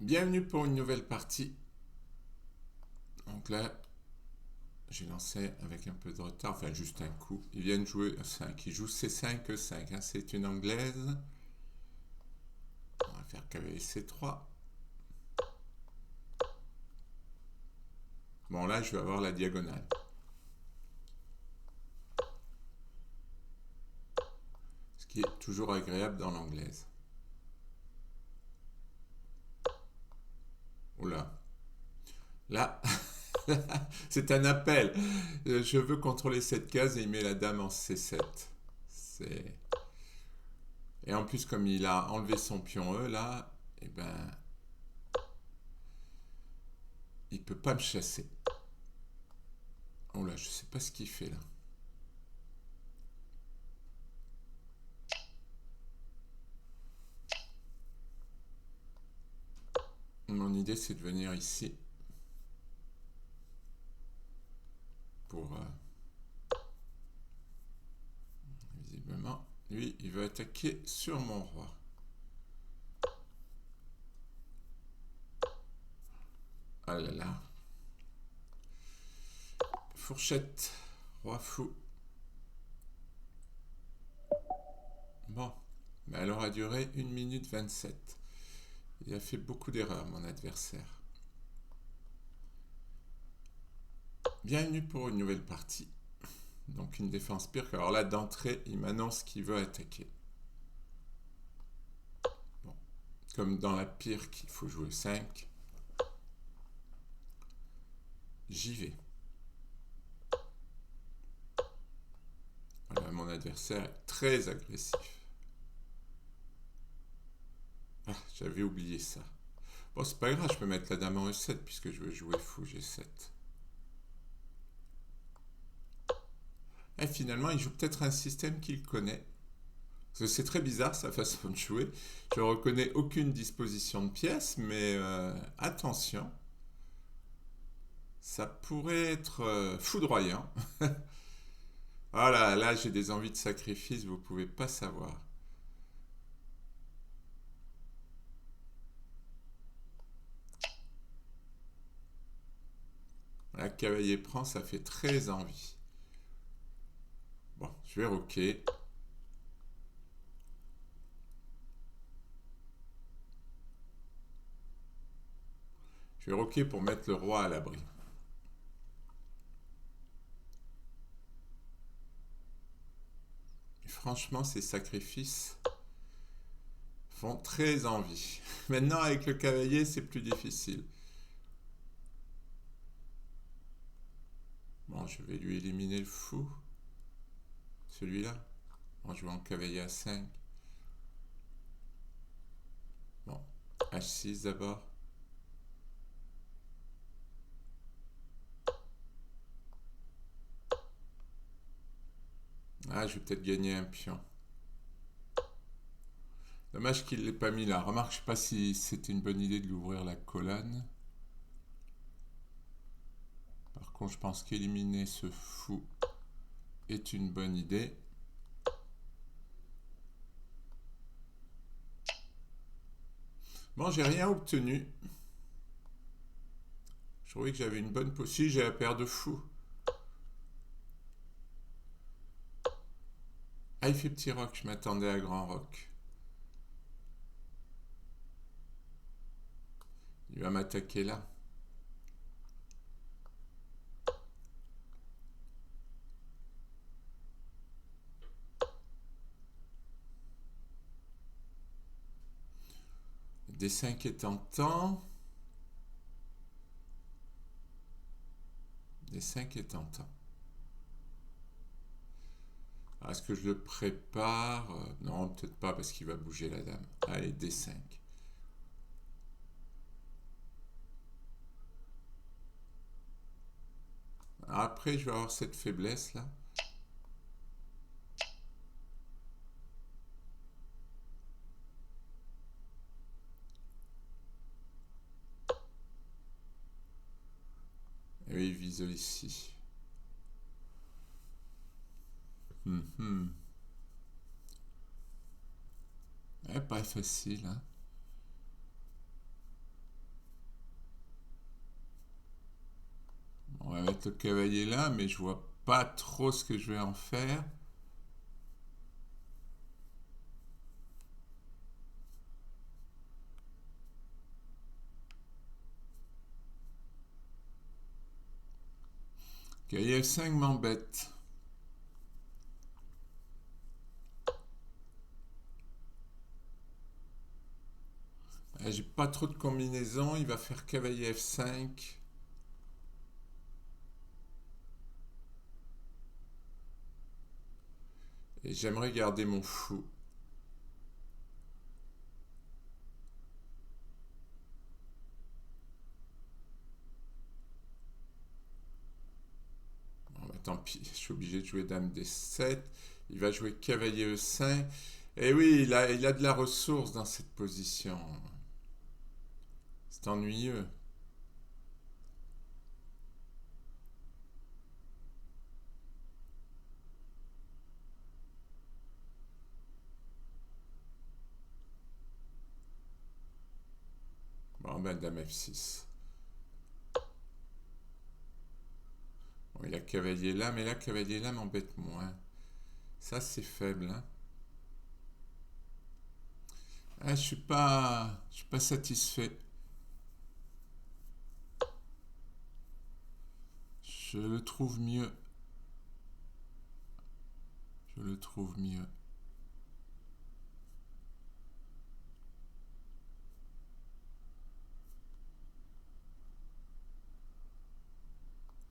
Bienvenue pour une nouvelle partie. Donc là, j'ai lancé avec un peu de retard, enfin juste un coup. Ils viennent jouer 5. Ils jouent C5, E5. C'est une anglaise. On va faire cavalier C3. Bon, là, je vais avoir la diagonale. Ce qui est toujours agréable dans l'anglaise. Oula. Là, c'est un appel. Je veux contrôler cette case et il met la dame en C7. C'est... Et en plus, comme il a enlevé son pion E, là, eh ben, il peut pas me chasser. Oh là, je sais pas ce qu'il fait là. Mon idée, c'est de venir ici pour... visiblement, lui, il veut attaquer sur mon roi. Ah là là. Fourchette. Roi fou. Bon. Mais elle aura duré 1 minute 27. Il a fait beaucoup d'erreurs, mon adversaire. Bienvenue pour une nouvelle partie. Donc une défense pire. Alors là, d'entrée, il m'annonce qu'il veut attaquer. Bon. Comme dans la pire qu'il faut jouer 5. J'y vais. Voilà, mon adversaire est très agressif. Ah, j'avais oublié ça. Bon, c'est pas grave, je peux mettre la dame en E7 puisque je veux jouer fou G7. Et finalement, il joue peut-être un système qu'il connaît. Parce que c'est très bizarre sa façon de jouer. Je ne reconnais aucune disposition de pièce, mais attention, ça pourrait être foudroyant. Voilà, là j'ai des envies de sacrifice, vous ne pouvez pas savoir. La cavalier prend, ça fait très envie. Bon, je vais roquer. Je vais roquer pour mettre le roi à l'abri. Franchement, ces sacrifices font très envie. Maintenant, avec le cavalier, c'est plus difficile. Bon, je vais lui éliminer le fou. Celui-là. En jouant cavalier à 5. Bon, H6 d'abord. Ah, je vais peut-être gagner un pion. Dommage qu'il ne l'ait pas mis là. Remarque, je ne sais pas si c'était une bonne idée de lui ouvrir la colonne. Par contre, je pense qu'éliminer ce fou est une bonne idée. Bon, j'ai rien obtenu. Je trouvais que j'avais une bonne position. Si, j'ai la paire de fous. Ah, il fait petit roc. Je m'attendais à grand roc. Il va m'attaquer là. D5 est tentant. D5 est tentant. Est-ce que je le prépare? Non, peut-être pas parce qu'il va bouger la dame. Allez, D5. Après, je vais avoir cette faiblesse là. Et oui, il vise ici. Ouais, pas facile, hein. On va mettre le cavalier là, mais je vois pas trop ce que je vais en faire. Cavalier F5 m'embête. J'ai pas trop de combinaisons. Il va faire cavalier F5. Et j'aimerais garder mon fou. Bon, bah, tant pis, je suis obligé de jouer dame D7. Il va jouer cavalier E5. Et oui, il a de la ressource dans cette position. C'est ennuyeux. Bon, ben dame F6. Bon, il a cavalier là, mais là, cavalier là m'embête moins. Ça, c'est faible, hein. Ah, je suis pas satisfait. Je le trouve mieux. Je le trouve mieux.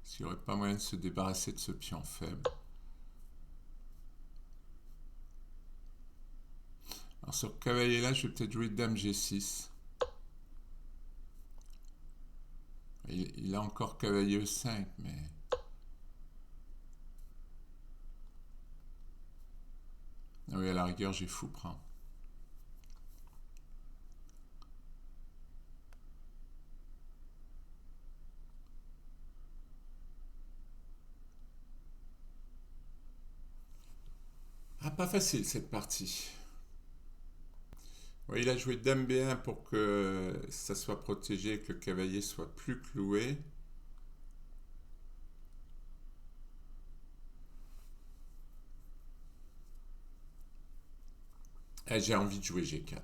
S'il n'y aurait pas moyen de se débarrasser de ce pion faible. Alors sur cavalier là, je vais peut-être jouer dame G6. Il a encore cavalier E5, mais... Ah oui, à la rigueur, j'ai fou prend. Ah, pas facile cette partie. Oui, il a joué dame B1 pour que ça soit protégé et que le cavalier soit plus cloué. Et j'ai envie de jouer G4.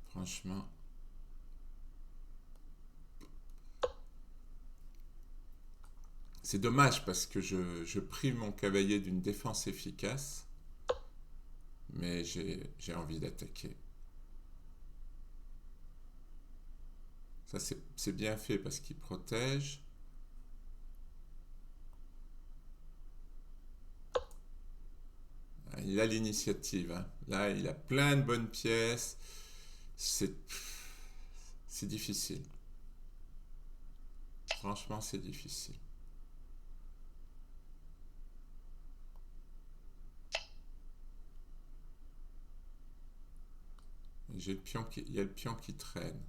Franchement. C'est dommage parce que je prive mon cavalier d'une défense efficace. Mais j'ai envie d'attaquer. Ça, c'est bien fait parce qu'il protège. Il a l'initiative, hein. Là, il a plein de bonnes pièces. C'est difficile. Franchement, c'est difficile. J'ai le pion il y a le pion qui traîne.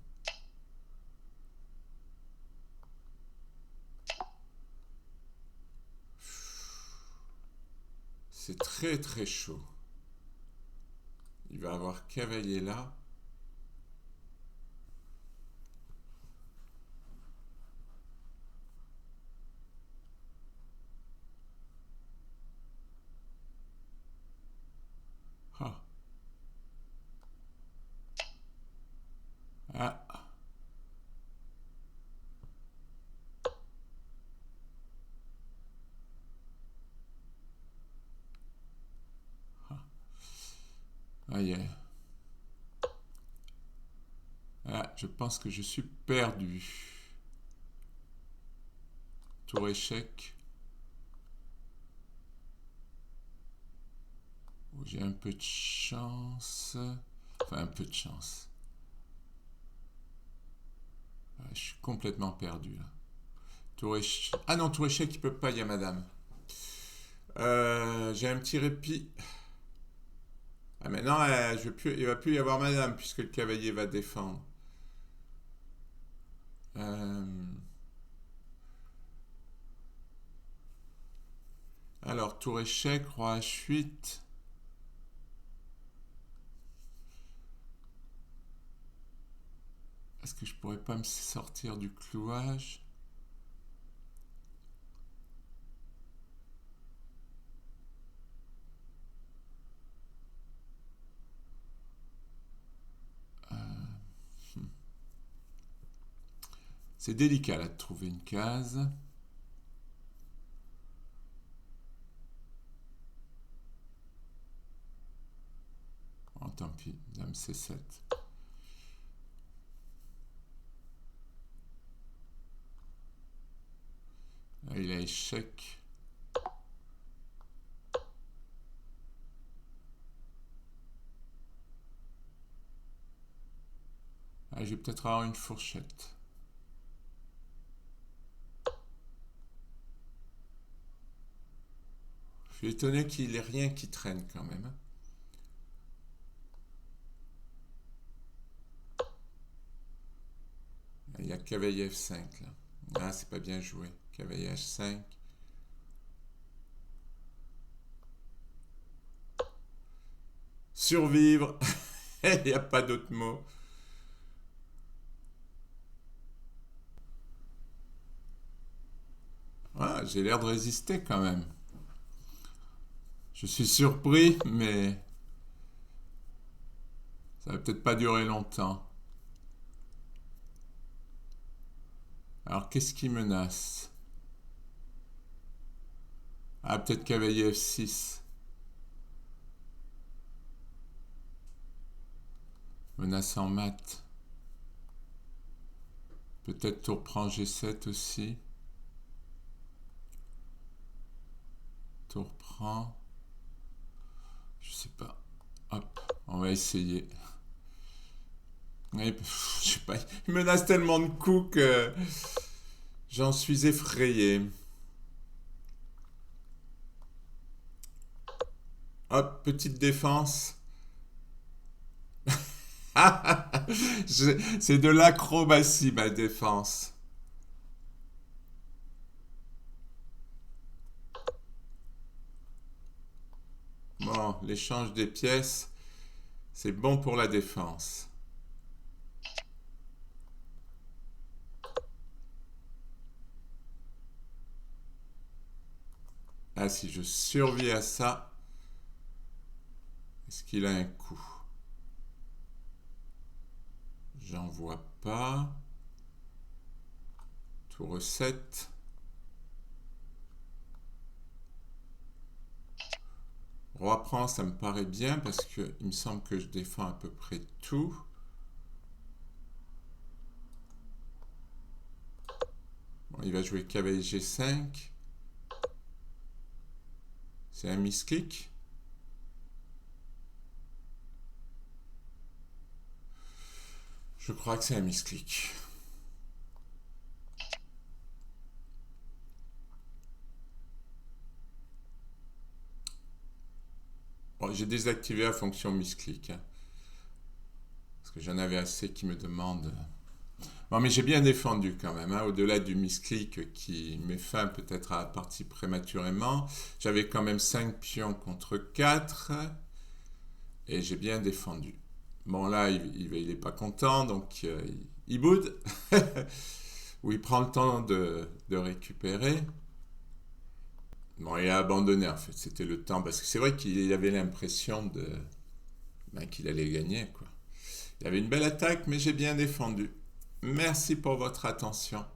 C'est très très chaud. Il va avoir cavalier là. Ah. Ah. Ah, yeah. Ah, je pense que je suis perdu. Tour échec. J'ai un peu de chance. Enfin, un peu de chance. Je suis complètement perdu là. Tour échec. Ah non, tour échec, il peut pas, il y a madame. J'ai un petit répit. Ah maintenant, il va plus y avoir madame puisque le cavalier va défendre. Alors, tour échec, roi H8. Est-ce que je pourrais pas me sortir du clouage? C'est délicat là de trouver une case. Oh, tant pis, dame C7. Là, il a échec. Ah, je vais peut-être avoir une fourchette. Je suis étonné qu'il n'ait rien qui traîne quand même. Il y a cavalier F5 là. Ah, c'est pas bien joué. Cavalier H5. Survivre. Il n'y a pas d'autre mot. Ah, j'ai l'air de résister quand même. Je suis surpris, mais ça va peut-être pas durer longtemps. Alors, qu'est-ce qui menace? Ah, peut-être cavalier F6. Menace en mat. Peut-être tour prend G7 aussi. Tour prend. Je sais pas. Hop, on va essayer. Et, je sais pas, il menace tellement de coups que j'en suis effrayé. Hop, petite défense. C'est de l'acrobatie, ma défense. Bon, l'échange des pièces, c'est bon pour la défense. Ah, si je survis à ça, est-ce qu'il a un coup? J'en vois pas. Tour 7. Roi prend, ça me paraît bien parce que il me semble que je défends à peu près tout. Bon, il va jouer cavalier G5. C'est un misclic. Je crois que c'est un misclic. Bon, j'ai désactivé la fonction misclic. Hein, parce que j'en avais assez qui me demandent. Bon, mais j'ai bien défendu quand même. Hein, au-delà du misclic qui met fin peut-être à la partie prématurément. J'avais quand même 5 pions contre 4. Et j'ai bien défendu. Bon, là, il est pas content, donc il boude. Ou il prend le temps de récupérer. Bon, il a abandonné en fait, c'était le temps, parce que c'est vrai qu'il avait l'impression qu'il allait gagner, quoi. Il avait une belle attaque, mais j'ai bien défendu. Merci pour votre attention.